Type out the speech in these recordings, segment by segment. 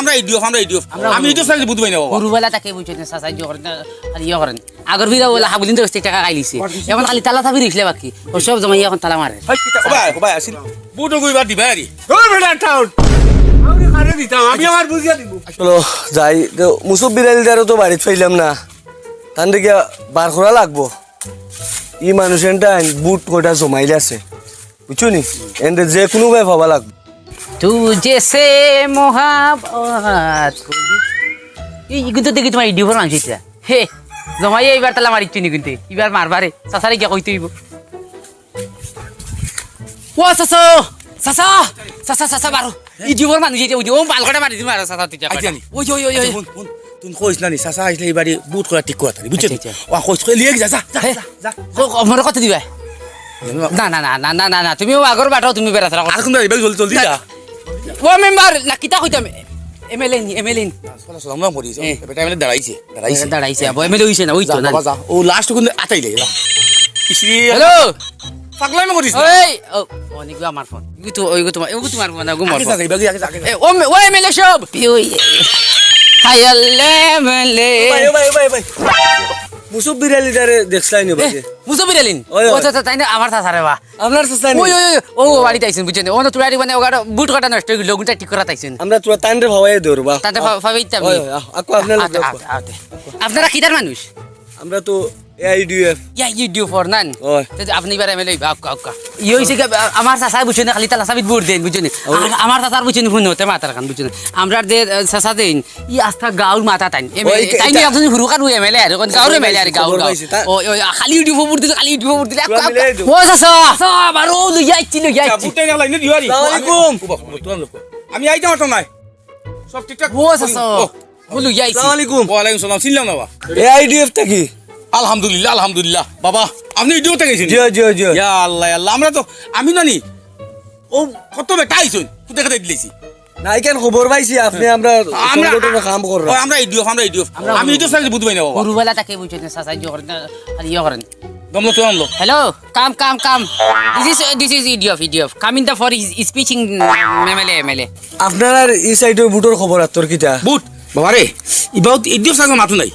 আমরা ইডিও আমি ইডিও সাইজ বুঝবাই না বাবা গুরুবেলা তাকে বুঝছেন সাহায্য করেন আর ইয়ে করেন আগর ভিড়া বলে হাবুদিন তো টাকা খাইলিছে এখন খালি তালা থাবি দিছিলে বাকি ও সব জমাই এখন তালা মারে ভাই আসিল বুটো কইবার দিবা আরি ওই বেটা টাউন আমি কারে দিতাম আমি আমার বুঝিয়া দিব চলো যাই মুসুব বিড়ালিদারও তো বাড়িতে পাইলাম না তান থেকে বার করা লাগবো ই মানুষেরটা বুট কটা জমাইলে আছে বুঝছো নি এনতে যে কোনো ভাই ভাবা লাগবে তুঝে সে মোহাবত এই কিন্তু দেখি তোমার ইডিও ফোন আনছিস হে জমাই এইবার তালা মারিচ্ছি নি কিন্তু এবার মারবারে চাচারে গিয়া কইতে হইব ও চাচা চাচা চাচা চাচা বারো ইডিওর মানুষ যেতে ওই ও বালকটা মারি দিম আর চাচা তুই ওই ওই ওই ওই তুমি কইস না নি সাসা আইলে এবারে বুট করা ঠিক কথা বুঝছো ও কইস কই লিয়ে যা যা আমার কথা দিবা না না না না না না তুমি আগর বাটাও তুমি বেড়া থাকা আর কোন এবার জলদি জলদি যা ও মেম্বার না কিতা কইতাম এমএলএ চলো আমরা মরি বেটা এমএলএ দাঁড়াইছে আবো এমএলএ হইছে না ওই তো না যা ও লাস্ট কোন আতাইলে যা ইসরি হ্যালো পাগলাই মে করিস ওই অনেক আমার ফোন ওই তোমার ফোন না গুমার ফোন আগে ও এমএলএ সব ওই হায়ালে এমএলএ ভাই মুসুব বিড়ালিদারে দেখছলাই নি বাকি মুসবির আলিন ওই, ওই। ও তো তাই না আমার সাসারে বা আপনার চাচা নি ওই ওই ও বাড়িতে আইছেন বুঝছেন ও তো তুই মানে ওগাটা বুট কাটা নষ্ট হয়ে গেল ওগুনটা ঠিক করা তাইছেন আমরা তোরা তানরে ভাবাই ধরবা তাতে ভাবিতে ওই আকো আপনার আপনারা কিদার মানুষ আমরা তো এআইডিএফ ইউ ডিউ ফর নান ওই আপনি এবার এমএলএ আক্কা ইয়ে হইছে কি আমার চাচা বুঝছেন খালি তালা সাবিত ভোট দেন বুঝছেন আমার চাচার বুঝছেন ফোন হতে মাথার কান বুঝছেন আমরা যে চাচা দেন ই আস্থা গাউল মাথা তাই তাই নিয়ে আপনি হুরুকার এমএলএ আর কোন গাউর এমএলএ আর গাউল ওই ওই খালি ইউটিউব ভোট দিলে খালি ইউটিউব ভোট দিলে ও চাচা চাচা বারো লইয়াইছি বুটে না লাইনে দিওয়ারি আসসালামু আলাইকুম আমি আইতে মাত্র নাই সব ঠিকঠাক ও চাচা ও লইয়াইছি আসসালামু আলাইকুম ওয়ালাইকুম সালাম চিনলাম না বাবা এআইডিএফ থাকি আলহামদুলিল্লাহ বাবা আপনি ইডিওতে গেছেন জি জি জি ইয়া আল্লাহ আমরা তো আমি জানি ও কত বেটা আইছুন তুই দেখে দিলেছি না কেন খবর পাইছি আপনি আমরা সংগঠনে কাম কর আমরা ইডিও আমি ইডিও সাইজ বুঝবাই না বাবা গুরুবেলা তাকে বুঝছেন সাহায্য করেন আর ইয়ে করেন দমলো তো আমলো Hello, come. This is idiot. Come in the for his speaking MLA. আপনার আর এই সাইডের বুটোর খবর আর তোর কিটা বুট বাবা রে ইবাউত ইডিও সাইজ মাথু নাই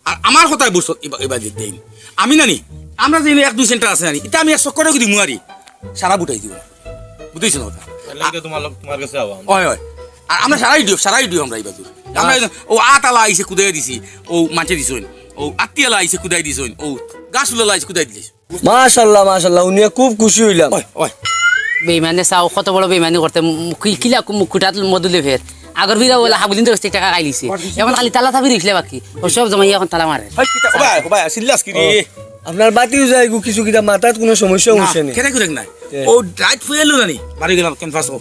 আর আমার কথাই বুঝছো এবার দেন আমি জানি আমরা যে এক দুই সেন্টার আছে জানি এটা আমি 100 করে দিমু আরি সারা বুটাই দিব বুঝাইছো না কথা লাগে তোমার কাছে আও ওই আর আমরা সারা ইডিও আমরা এবার আমরা ও আতালা আইছে কুদাই দিছি ও মানছে দিছুন ও আত্তিয়ালা আইছে কুদাই দিছুন ও গাছুলা আইছে কুদাই দিছ মাশাআল্লাহ উনি খুব খুশি হইলাম ওই বেইমানে চাও কত বড় বেইমানি করতে কিলা মুকুটাত মদুলে ফের আগর ভিড়া বলে হাবুদিন তো টাকা খাইলিছে এখন খালি তালা থাবি দিছিলে বাকি ও সব জমাই এখন তালা মারে ভাই সিল্লাস কি রে আপনার বাতিও যায় কিছু কিটা মাথাত কোনো সমস্যা হইছে না কেন করে নাই ও ড্রাইভ ফুয়েলো না নি মারি গেল ক্যানভাস ও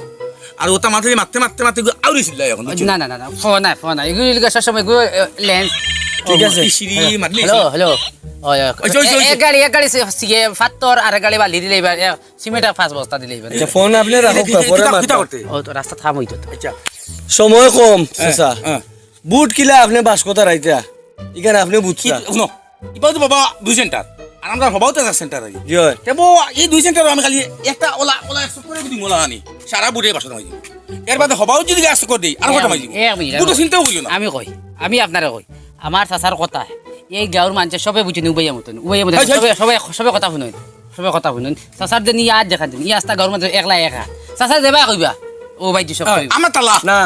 আর ওটা মারতে আউরি সিল্লাই এখন না ফোন এগুলো সব সময় লেন্স ঠিক আছে সিরি মারলি হ্যালো এক গাড়ি সিগে ফাত্তর আর গাড়ি বালি দিলে এবার সিমেন্ট 5 বস্তা দিলে এবার আচ্ছা ফোন আপনি রাখো পরে কিটা করতে ও তো রাস্তা থাম হইতো আচ্ছা সময় কম চাচা বুট কিলা আপনি বাসকতা রাইতা ইখানে আপনি বুঝছা শুনো ইবাও তো বাবা 2 সেন্টার আর আমরা বাবাও তো সেন্টার আই জি হয় তেবো এই 2 সেন্টার আমি খালি একটা ওলা 100 করে দিই মোলা আনি সারা বুটে বাসা মাই এর বাদে হবাও যদি 100 করে দেই আর কত মাই দুটো চিন্তাও কইও না আমি আপনারে কই আমার চাচার কথা এই গাঁৱৰ মানুহে সবে বুঝেন উবাইয়া মতন সবে কথা শুনুন চাচার দিন ইয়াদ দেখা দিন ইয়াস্তা গাঁৱৰ মানুহ একলা একা চাচা যাবা কইবা ও বাইজি সব আমার তালা না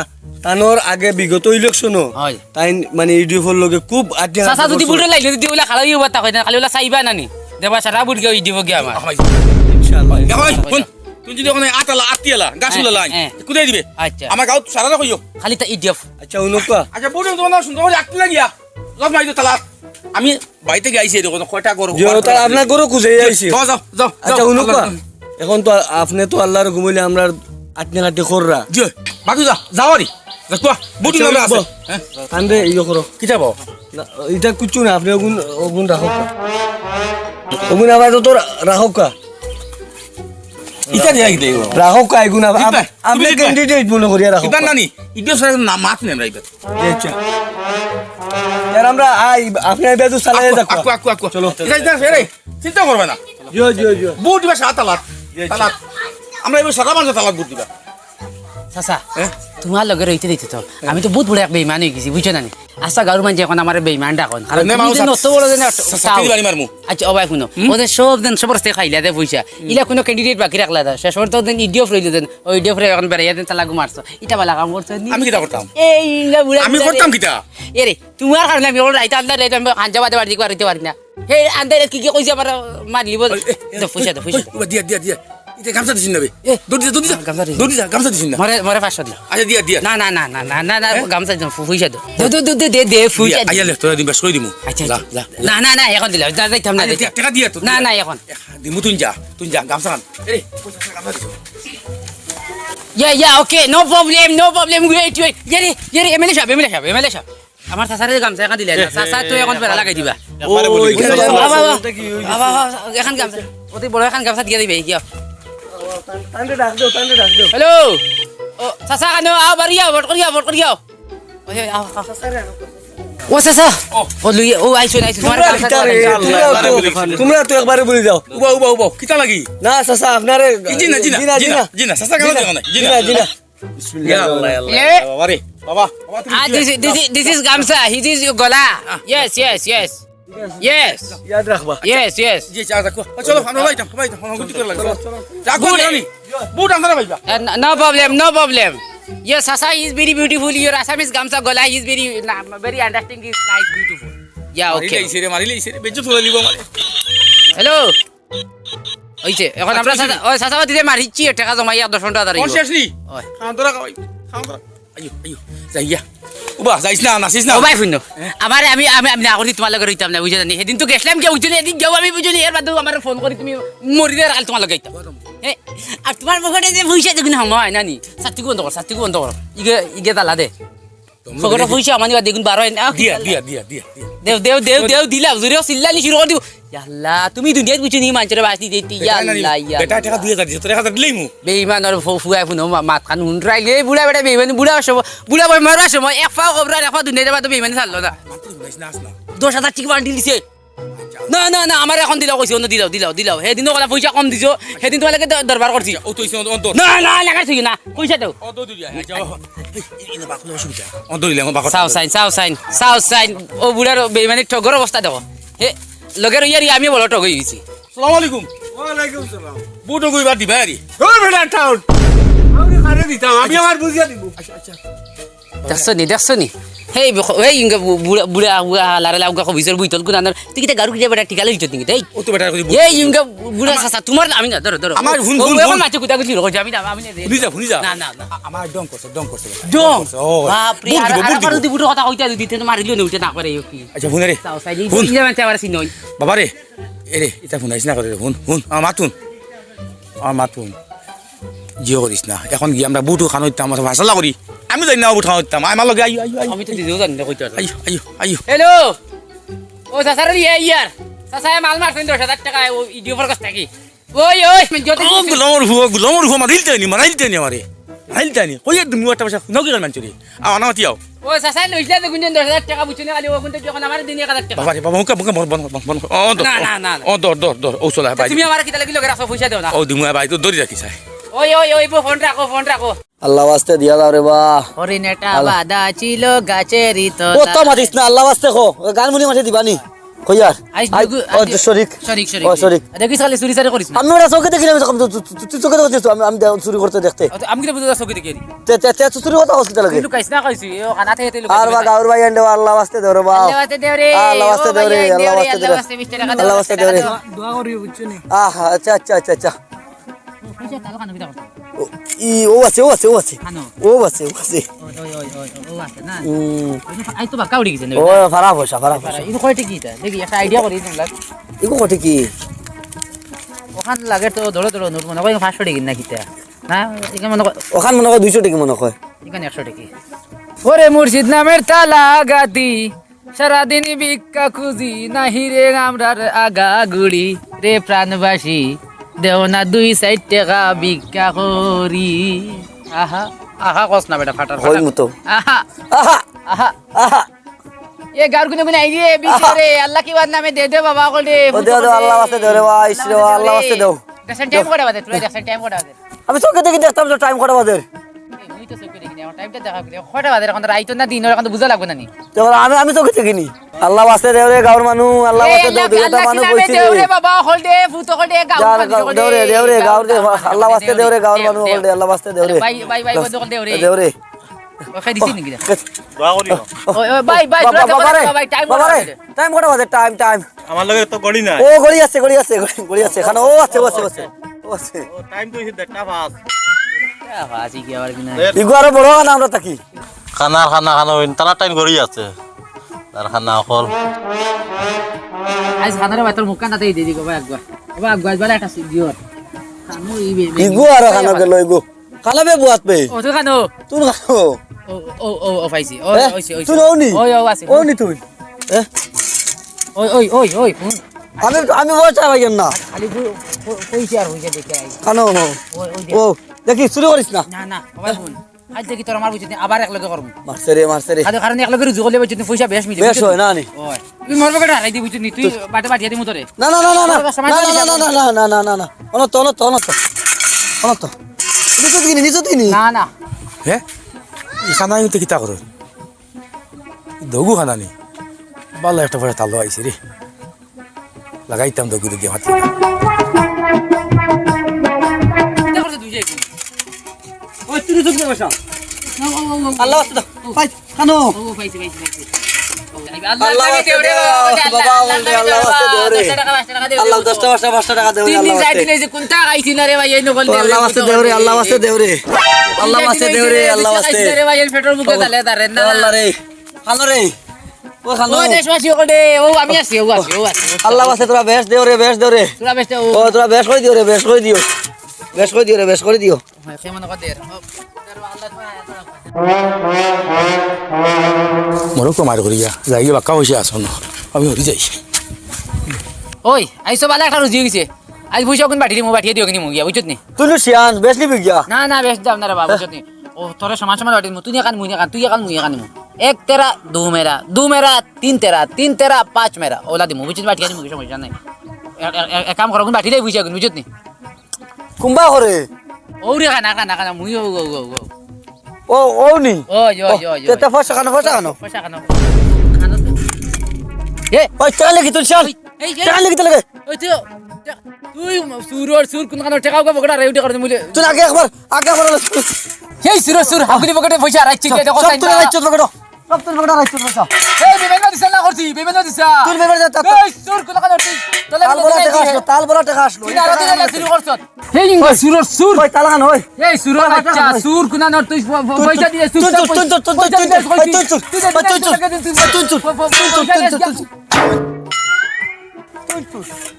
তানোর আগে বিগত ইলেকশনও হয় তাই মানে ইডিএফর লগে খুব আড্ডা চাচা যদি বুড়ে লাগলে যদি ওলা খালি বাতা কই না খালি ওলা চাইবা নানি দেবা সারা বুড় গই দিব কি আমার ইনশাআল্লাহ তুই যদি ওখানে আতিয়ালা গাছুলা লাইন কুদাই দিবে আচ্ছা আমার গাঁত সারা কইও খালি তা ইডিএফ আচ্ছা উনকা আচ্ছা বুড়ে তোমার সুন্দর করে আটকে লাগিয়া লব মাইতো তালা আমি বাইতে গাইছি দেখো কয়টা করো তা আপনার গরু খুঁজে আইছি যাও আচ্ছা উনকা এখন তো আপনি তো আল্লাহর ঘুমাইলে আমরা আটনে কাটি কররা জি বাকি যাও আরি দেখো বুটি নামে আছে আন্দে ইয়ে করো কি যাবো এটা কুচু না আপনি ওগুন রাখো ওগুন আবার তো রাখো কা ইটা দিয়া গিয়ে রাখো কা এগুন আপনি ক্যান্ডিডেট মনে করিয়া রাখো ইবা নানি ইডিও সরে না মাত নেম রাইবা আচ্ছা यार আমরা আই আপনি আইবা তো চালাই যাকো আকু চলো এটা ফেরে চিন্তা করবে না জি বুট দিবা সাত তালাত আমরা এবার সারা মানুষ তালাত বুট দিবা চাচা হ্যাঁ? তোমার লগে রইতে দিতে তো আমি তো বহুত বড় এক বেইমান হয়ে গেছি বুঝছো না নি আচ্ছা গাঁর মানুষ এখন আমার বেইমান ডাকন কারণ নে, তুমি মানুষ যেন অত বড় যেন সাথে বাড়ি মারমু আচ্ছা অবাই শুনো ওদের সব দিন সবর থেকে খাইলা দে পয়সা ইলা কোনো ক্যান্ডিডেট বাকি রাখলা দা শেষ তো দিন ইডিও ফ্রইল দেন ওই ইডিও ফ্রই এখন বেড়াইয়া দেন তালাগু মারছো এটা বালা কাম করছো নি আমি কিটা করতাম এই ইঙ্গা বুড়া আমি করতাম কিটা এরে তোমার কারণে আমি ওর রাইতা আন্দার রাইতা আমি হাঞ্জাবাদে বাড়ি দিতে পারি না হে আন্দার কি কি কইছে আমার মারলি বল পয়সা দে পয়সা দিয়া দিয়া দিয়া এটা গামছা দিছিস না বে এ, দৌড়ি যা দৌড়ি যা গামছা দিছি। দৌড়ি যা গামছা দিছিস না মরে মরে 500 দিও আচ্ছা দিয়া দিয়া না না না না না না না গামছা দিও পয়সা দে দে দে দে পয়সা দে আইয়া লে তোরা দিন বেশ কই দিমু আচ্ছা যা আচ্ছা। যা না না না এখন দিলাম যা যাইতাম না যাইতাম। টাকা দিয়া তো না না এখন দিমু তুই যা গামছা খান এরে গামছা দিছো Yeah, okay, no problem, wait. Yere, MLA সাহেব। আমার চাচারে গামছা এখন দিলে না, চাচা তুই এখন বেড়া লাগাই দিবা। একবারে বলি ওইখানে দিছো। যাও। বাবা, এখন গামছা, অতি বড় এখন গামছা দিয়ে দিবে, গিয়া। তান্ডে ডাক দেও হ্যালো, ও চাচা কানো, আও বাড়ি আও, ভোট করি আও। ওই, আও। ও চাচা, ও লুই, ও আইছো, তোমার গামছা তোমরা তো একবারে বলে যাও উবা কিটা লাগি না চাচা আপনারে জিনা সাসা গামছা দেখো না জিনা ইয়া আল্লাহ বাবা রে বাবা This is gamsa, this is your gola. Yes. ইয়াদ রাখবা জি চা দেখো চলো আমরা বাইতাম আমরা গুটি করে লাগো যা কো জানি বুট আমরা বাইবা No problem. Your Sasa is very beautiful. Your Assamese gamsa gola is very understanding. Is nice, beautiful. Yeah, okay. মারিলে ইসে বেজ্জত হলে লিবো মানে Hello. ওইছে এখন আমরা Sasa দিতে মারিছি টাকা জমাইয়া 10 টাকা দাঁড়াইবো। কোন শেষ নি ওই। খাওয়া তোরা খাওয়াই আইও যাইয়া উবা যাইস না নাচিস না ও ভাই শুনো আমার আমি না করি তোমার লগে রইতাম না বুঝছ না সেদিন তো গেছলাম কি বুঝছ না এদিন যাও আমি বুঝছ না এর বাদে আমার ফোন করি তুমি মরিলে কাল তোমার লগে আইতাম আর তোমার পকেটে যে পয়সা দেখুন সময় নানি সাত্তি বন্ধ কর ইগে তালা দে পকেটে পয়সা আমার দেখুন 12 না দেও দিলা জুরিও সিল্লানি শুরু করে দিব ইয়াল্লা তুমি দুনিয়াত বুঝছ নি মানুষের বাসি দিতে ইয়াল্লা বেটা টাকা 2000 দিছ তোর 1000 দিলেই মু বেইমান আর ফুয়া ফুনো মাত খান হুনরাইলে বুড়া বেটা বেইমান বুড়া বই মারা সময় এক পা কবরার এক পা দুনিয়াতে বাদ বেইমান ছাড়লো না নাচ না 10,000 টিকা বান্ডিল দিছে না আমার এখন দিলাও কইছি অন্য দিলাও সেদিনও কলা পয়সা কম দিছো সেদিন তোমাকে দরবার করছি ও তো ইসে অন্তর না লাগাইছি না পয়সা দাও ও তো দিয়া যাও এই বাকলে অসুবিধা অন্তর দিলে আমার বাকল সাউ সাইন ও বুড়ার বেইমানি ঠগর অবস্থা দেখো হে লগের ইয়ারি আমি বড় ঠগ হয়ে গেছি আসসালামু আলাইকুম ওয়ালাইকুম সালাম বুটো কইবার দিবা আরি ওই বেটা টাউন আমি কারে দিতাম আমি আমার বুঝিয়া দিব দেখছো নি হেই বুড়া লারে লাউকা কবিসর বুইতল গুনানোর তুই কিটা গারু কিটা বেটা টিকা লইছ তুমি তাই ও তো বেটা কই এই ইনকা বুড়া সাসা তোমার আমি না ধরো আমার হুন এখন মাছ কুতা কুতি রকম আমি না শুনি যা না আমার ডং করছে ডং ও বাপ রে আর যদি বুড়ো কথা কইতা দিতে তো মারিলিও না উঠে না করে কি আচ্ছা হুন রে সাও সাইলি ইয়া মানে আবার সিনই বাবা রে এরে এটা ফোন আইস না করে হুন আমার মাতুন জিও করিস না এখন গিয়ে আমরা বুটু খানো দিতাম আমার ভাষা করি আমি জানি না বুট খানো দিতাম আমার লগে আইও আমি তো দিদিও জানি না কইতা আইও হ্যালো ও সাসার ইয়ার সাসা মাল মারছেন 10,000 টাকা ও ইডিও ফর কাছ থেকে ওই যদি গুলামর হুয়া মারাইলতে নি আমারে হাইলতানি কই তুমি একটা ভাষা নকি গান মানছরি আনা মাতিয়াও ও সাসা লইলা দেখুন 10,000 টাকা বুঝছনি খালি ও কোনতে যখন আমার দিনে 1000 টাকা বাবা রে বাবা মুকা বন না ও দর ও চলা ভাই তুমি আমার কিটা লাগি লগে রাখো পয়সা দাও না ও দিমু ভাই তো দরি রাখি চাই ওই ফোন রাখো আল্লাহ ওয়াস্তে দিয়া দাও রে বা হরিণটা বাঁধা ছিল গাছের ও তো মাতিস না আল্লাহ ওয়াস্তে কো গান মুনি মাটি দিবানি কইয়ার ও শরীক ও শরীক দেখিস খালি চুরি চারি করিস আমি ওরা চোখে দেখিলাম তুই চোখে দেখছিস আমি চুরি করতে দেখতে আমি কি বুঝা চকি দেখি তে চুরি কথা হসপিটাল লাগে লুকাইস না কইছি ও কানাতে হেতে আর বা গাউর ভাই এন্ড আল্লাহ ওয়াস্তে দেও রে বা আল্লাহ ওয়াস্তে দেও রে আল্লাহ ওয়াস্তে দেও রে দোয়া করি বুঝছনি আহা আচ্ছা পয়সা তালো কানো বিদা করতে ও আছে কানো ও আছে ও আছে না আই তো বাকা উড়ি গেছে ও ফারা পয়সা ইনো কয়টি কি তা দেখি একটা আইডিয়া করি তোমরা ইগো কত কি ওখান লাগে তো ধরো নোট মনে কই 500 টাকা না কিতা না এখানে মনে কই ওখান মনে হয় 200 টাকা মনে হয় এখানে 100 টাকা ওরে মুর্শিদ নামের তালা গাতি সারাদিন ভিক্ষা খুঁজি নাহি রে আমরার আগা গুড়ি রে প্রাণবাসী দেও না 2 টাকা ভিক্ষা করি আহা কস না বেটা ফাটার কই মতো আহা আহা এ গার গুনে আই রে বিচারে আল্লাহ কি বাদ নামে দে বাবা কলে ও দেও আল্লাহ ওয়াস্তে দেও রে বা ইসরে আল্লাহ ওয়াস্তে দেও দশন টাইম কোডা বাদে তুই দশন টাইম কোডা বাদে আমি চোখে দেখি দেখতাম তো টাইম কটা বাজে তো চোখ করে কিনে টাইমটা দেখা করে কয়টা বাজে এখন রাইতো না দিন এখন তো বুঝা লাগবে না নি তো আমি তো কিছু কিনি আল্লাহ বাস্তে দেও রে গাঁর মানুষ আল্লাহ বাস্তে দেও দুইটা মানুষ কইছি রে বাবা হল দে ফুত হল দে গাও দেও রে গাঁর দে আল্লাহ বাস্তে দেও রে গাঁর মানুষ হল দে আল্লাহ বাস্তে দেও রে বাই বাই বাই বন্ধ দে রে দেও রে ওখানে দিছি নাকি দোয়া করিও ওই bye bye bye time time কটা বাজে টাইম আমার লগে তো গড়ি নাই ও গড়ি আছে এখানে ও আছে ও আছে ও টাইম তো হইছে দেখটা পাস আসি কি আবার কিনা ইগো আরো বড় না আমরা থাকি খানা হইন তারা টাইম গড়ি আছে তার খানা হল আজ খানারে ভাই তোর মুখ কান্দাতে দিয়ে দিগো ভাই একবার বলে একটা দিও খানো ইগো আরো খানা গেল ইগো খালাবে বুয়াত পে ও তো খানো তুই খাও ও পাইছি ও ওইছে তুই ওনি ওই আছে ওনি তুই ওই আমি বলছি ভাই না খালি কইছি আর হইছে দেখে আই খানো ও দেখি শুরু করিস না না বাবা শুন আজ দেখি তোর আমার বুঝতে আবার একলগে করব মারছে রে আজ কারণ একলগে রুজু করলে বুঝতে পয়সা বেশ মিলে বেশ হয় না নি ওই তুই মরবে কেডা রাই দি বুঝতি তুই বাটে বাটিয়া দিমু তোরে না অনত নিচে দিনি না হে এই খানা ইতে কিতা করো দগু খানা নি ভালো একটা পরে তালো আইছে রে লাগাইতাম দগু দিয়ে হাতে এটা করতে তুই যাই ওই তুই চুপ বসা ও আল্লাহ বাস্তে দাও পাই খানো পাইছি আল্লাহ বাস্তে দেও বাবা বলতে আল্লাহ বাস্তে দেও রে আল্লাহ 10 টাকা 5 টাকা দেও তিন দিন আল্লাহ যাই বাস্তে দিলে যে কোনটা আইছি না রে ভাই এই নকল আল্লাহ বাস্তে দেও রে আল্লাহ বাস্তে দেও রে আল্লাহ বাস্তে দেও রে আল্লাহ বাস্তে রে ভাই এই পেট্রোল বুকে দালে দারে না আল্লাহ রে খানো রে ও খানো ও দেশবাসী ওকে ও আমি আছি ও আছে আল্লাহ বাস্তে তোরা বেশ দেও রে তোরা বেস্ট ও ও তোরা বেশ করে দিও রে বেশ করে দিও কেমন করে দে মরো কমার করিয়া যাই বাক্কা হয়েছে আসন আমি হরি যাই ওই আইসো বালা একটা রুজি গেছে আজ পয়সা কোন বাটিয়ে মো বাটিয়ে দিও কিনি মুগিয়া বুঝছত নি তুই শিয়ান বেশ নিবি গিয়া না বেশ দাম না রে বাবা বুঝছত নি ও তোরে সমান বাটিয়ে তুই একান মুই একান তুই একান মুই একান এক তেরা দু মেরা তিন তেরা পাঁচ মেরা ওলা দিমু বুঝছত বাটিয়ে দিমু কিছু সমস্যা নাই এক কাম করো কোন বাটিয়ে দেই পয়সা কোন বুঝছত নি কুম্বা করে ওরে খানা মুই ও নি ওই তেতে ফসা খানো পয়সা খানো এ ওই চালে কি তুই শাল এই চালে কি লাগে ওই তুই সুর কোন কানো টাকা গো বকড়া রেউটি করে মুলে তুই আগে একবার এই সুর হাগুলি বকড়ে পয়সা রাখছি এটা কথা তুই রাইছত বকড়ো সব তুই বকড়ো রাইছত বসা এই বিবেন দিছ না করছি বিবেন দিছ তুই বেবার যা এই সুর কোন কানো তুই তোলে তাল বড় টাকা আসলো তুই আরো দিলে শুরু করছ এই সুর ওই তালান ওই এই সুর বাচ্চা সুর কোন কানো তুই পয়সা দিয়ে সুর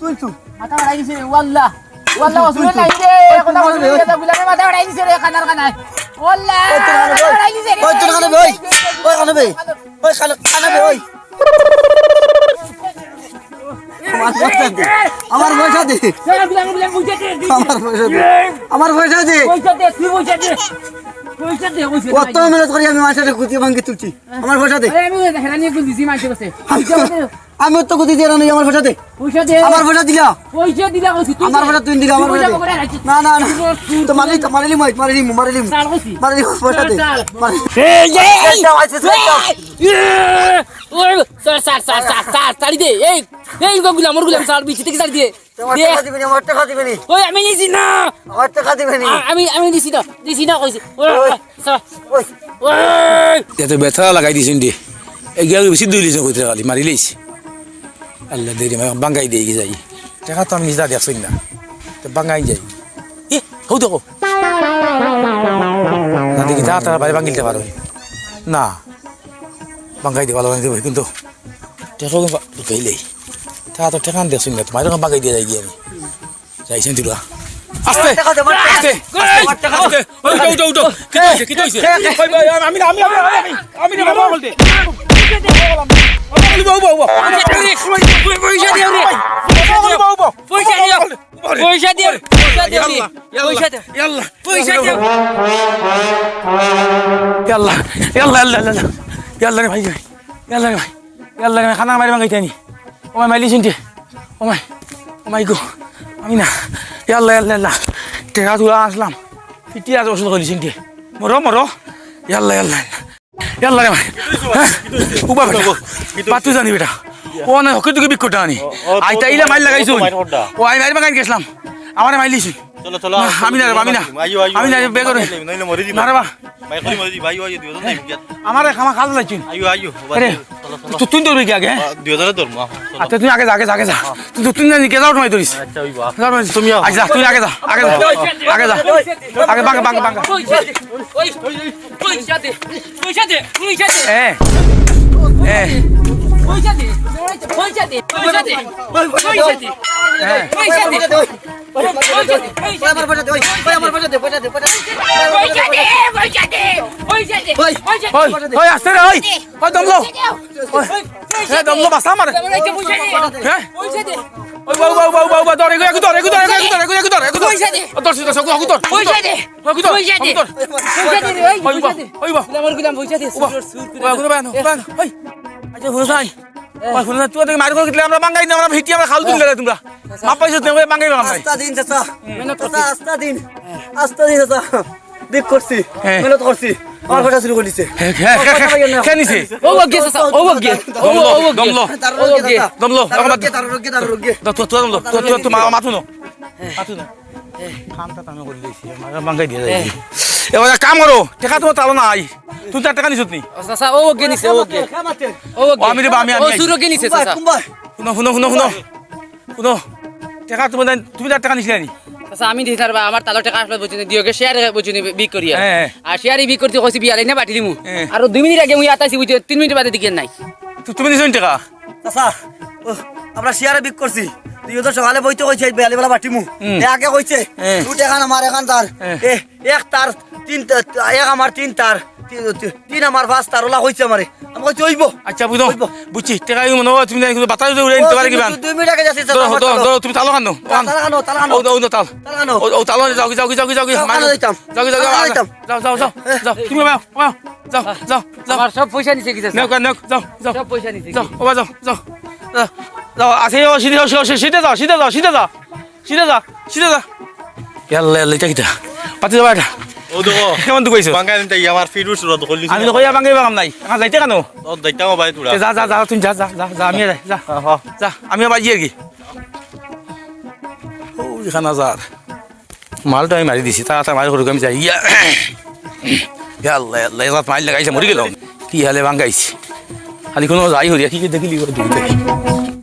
তুই মাথা বাড়াই দিছে ওয়াল্লাহ ওসুর নাই রে কথা বলবি এটা গুলামে মাথা বাড়াই দিছে রে খানার খানায় ওয়াল্লাহ মাথা বাড়াই দিছে রে ওই তুই খানে ওই খানে ওই আমার পয়সা দে গুলামে বুঝে দে আমার পয়সা দে তুই পয়সা দে কত মেহনত করি আমি মাছটা কুচি ভাঙ্গি তুলছি আমার পয়সা দে আমি হেরানি কোন দিছি মাইতে বসে আমি তো কুচি দিয়ে রানি আমার পয়সা দে পয়সা দে আমার পয়সা দিলা পয়সা দিলা কইছি তুই আমার পয়সা তুই দিলা আমার পয়সা না তো মারিলি সাল কইছি পয়সা দে ওই স্যার ছাড়ি দে এই গুলাম স্যার বিচি থেকে ছাড়ি দে ওই আমি নিছি না আমি দিছি না কইছি এত ব্যথা লাগাই দিছেন দিয়ে এগিয়া বেশি দুই লিছে কইতে খালি মারি লইছে আল্লাহ দেরি বাঙ্গাই দিয়ে যাই টাকা তো আমি নিজা দেখছি না তো বাঙ্গাই যাই এ হৌ দেখো না দেখি যা তারা বাড়ি বাঙ্গিলতে পারো না বাঙ্গাই দিয়ে ভালো দেবো কিন্তু টেকা ঢুকাইলেই তা তো টেকান দেখছি না তোমার এরকম বাঙ্গাই দিয়ে যাই গিয়ে আমি যাইছেন তুরা আস্তে আস্তে আস্তে উঠো উঠো কি হইছে আমি না বাবা বলতে পয়সা দিও রে ভাই খানা মারি বাঙ্গাইতে আনি ও মাই মাইলি শুনতে ও মাই গো আমি না ইয়াল্লাহ টেকা তুলা আসলাম ফিটি আজ ওষুধ করি শুনতে মরো মরো ইয়াল্লা ইয়াল্লা ইয়াল্লা রে ভাই উবা বেটা পাতু জানি বেটা ও না হকি তুকে বিকটা আনি আইতা ইলা মাইল লাগাইছো ও আই মাইর বাগান গেছলাম আমারে মাইলিছি চলো চলো আমি না আমি না বেগরে নইলে মরি দিবা না রে বা ভাই কই মরি দিবা আইও দিও নাই গিয়া আমারে খামা খাল লাইছিন আইও আইও আরে তুই দৌড়বি কি আগে দিও ধরে ধরমু আচ্ছা তুই আগে যা তুই জানি কে যাও তোমায় ধরিস আচ্ছা ওই বা তুমি আচ্ছা তুই আগে যা আগে বাঙ্গা পয়সা দে পয়সা দে পয়সা দে এ পয়সা দে পয়সা দে পয়সা দে পয়সা দে পয়সা দে ওই আসতে রে ওই দমলো দমলো বাসা মারে হ্যাঁ ওই বাউ দরে তুই মার করে আমরা বাঙ্গাই না আমরা ভিটি আমরা খাল দিলে তোমরা মা পাইছো তুমি বাঙ্গাই বাঙ্গাই আস্তা দিন চাচা আস্তা দিন চাচা দেখ করছি মেহনত করছি আমার কথা শুরু করিছে খেনিছে ও ওকে সাসা ও ওকে দমলো দমলো তুই মাথু নো কামটা আমি করে দিয়েছি বাঙ্গাই দিয়ে যাই এবার কাম করো টাকা তোমার তালো না আই তুই 4 টাকা নিছত নি সাসা ও ওকে নিছে ওকে ও ওকে আমি ও সুরকে নিছে সাসা শুনো টাকা তুমি 4 টাকা নিছিলে নি সাসা আমি দিই স্যার আমার তালো টাকা আসলে বুঝিনি দিওকে শেয়ার বুঝিনি বিক করি হ্যাঁ। আর শেয়ারই বিক করতে কইছি বিয়ালে না বাটি দিমু হ্যাঁ। আর 2 মিনিট আগে মুই আতাছি বুঝি 3 মিনিট বাদে দিকেন নাই তুমি নিছো নি টাকা চাচা আমরা শেয়ারে বিক করছি তুই তো সকালে বইতে কইছে বেলা বেলা বাটিমু আগে কইছে দু টাকা আমার এখান তার এক তার তিন এক আমার তিন তার তিন আমার পাঁচ তার ওলা কইছে আমারে আমি কইছি হইব আচ্ছা বুঝছি টাকা মনে হয় তুমি কিন্তু বাতাস উড়ে নিতে পারে কিবা 2 মিনিট আগে যাচ্ছে তুমি তালো খানো তালানো ও তালো যাও তুমি যাও আমার সব পয়সা নিছে কি যাও যাও সব পয়সা নিছে যাও বাবা যাও আসে ও সিধে যা ইয়াল্লা এটা কিটা পাতি যাবা এটা ও দেখো কেমন তুই কইছো বাঙ্গাই নিতে আমার ফিরুস রদ কইলি আমি তো কইয়া বাঙ্গাই বাগাম নাই এখন যাইতে কেন ও দাইতাম ভাই তুরা যা তুমি যা আমি যা আমি বাজি আর কি ও এখানে যার মালটা আমি মারি দিছি তাড়াতাড়ি মারি করে আমি যাই ইয়াল্লা মাইল লাগাইছে মরি গেল কি হালে বাঙ্গাইছি খালি কোনো যাই হরিয়া কি দেখিলি